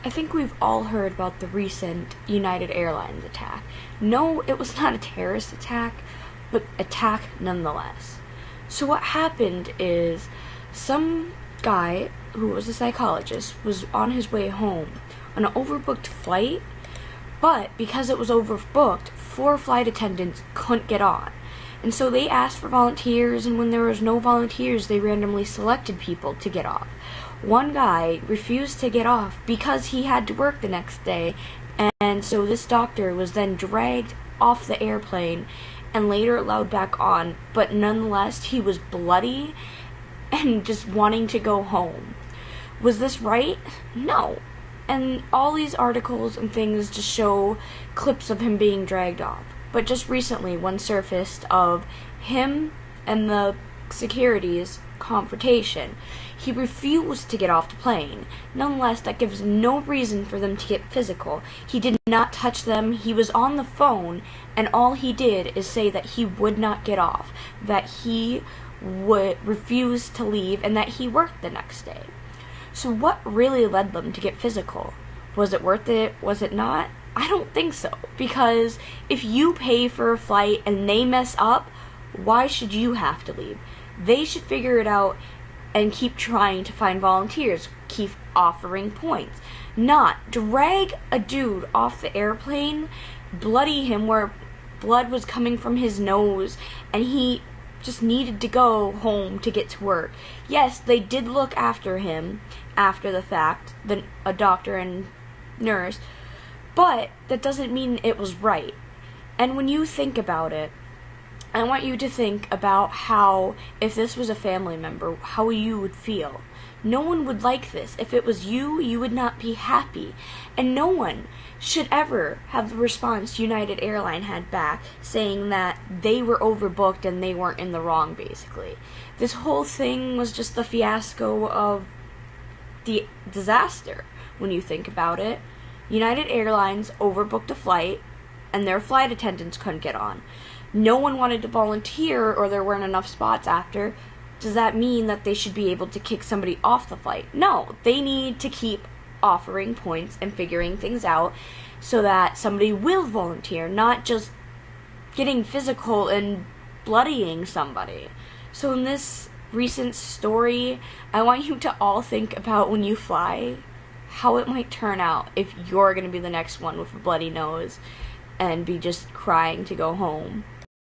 I think we've all heard about the recent United Airlines attack. No, it was not a terrorist attack, but attack nonetheless. So what happened is some guy who was a psychologist was on his way home on an overbooked flight, but because it was overbooked, 4 flight attendants couldn't get on. And so they asked for volunteers, and when there was no volunteers, they randomly selected people to get off. One guy refused to get off because he had to work the next day, and so this doctor was then dragged off the airplane and later allowed back on, but nonetheless he was bloody and just wanting to go home. Was this right? No. And all these articles and things just show clips of him being dragged off. But just recently, one surfaced of him and the security's confrontation. He refused to get off the plane. Nonetheless, that gives no reason for them to get physical. He did not touch them. He was on the phone, and all he did is say that he would not get off, that he would refuse to leave, and that he worked the next day. So what really led them to get physical? Was it worth it? Was it not? I don't think so, because if you pay for a flight and they mess up, why should you have to leave? They should figure it out and keep trying to find volunteers, keep offering points. Not drag a dude off the airplane, bloody him where blood was coming from his nose, and he just needed to go home to get to work. Yes, they did look after him after the fact, a doctor and nurse, but that doesn't mean it was right. And when you think about it, I want you to think about how, if this was a family member, how you would feel. No one would like this. If it was you, you would not be happy. And no one should ever have the response United Airlines had back, saying that they were overbooked and they weren't in the wrong, basically. This whole thing was just the fiasco of the disaster, when you think about it. United Airlines overbooked a flight, and their flight attendants couldn't get on. No one wanted to volunteer, or there weren't enough spots after. Does that mean that they should be able to kick somebody off the flight? No, they need to keep offering points and figuring things out so that somebody will volunteer, not just getting physical and bloodying somebody. So in this recent story, I want you to all think about when you fly, how it might turn out if you're going to be the next one with a bloody nose and be just crying to go home.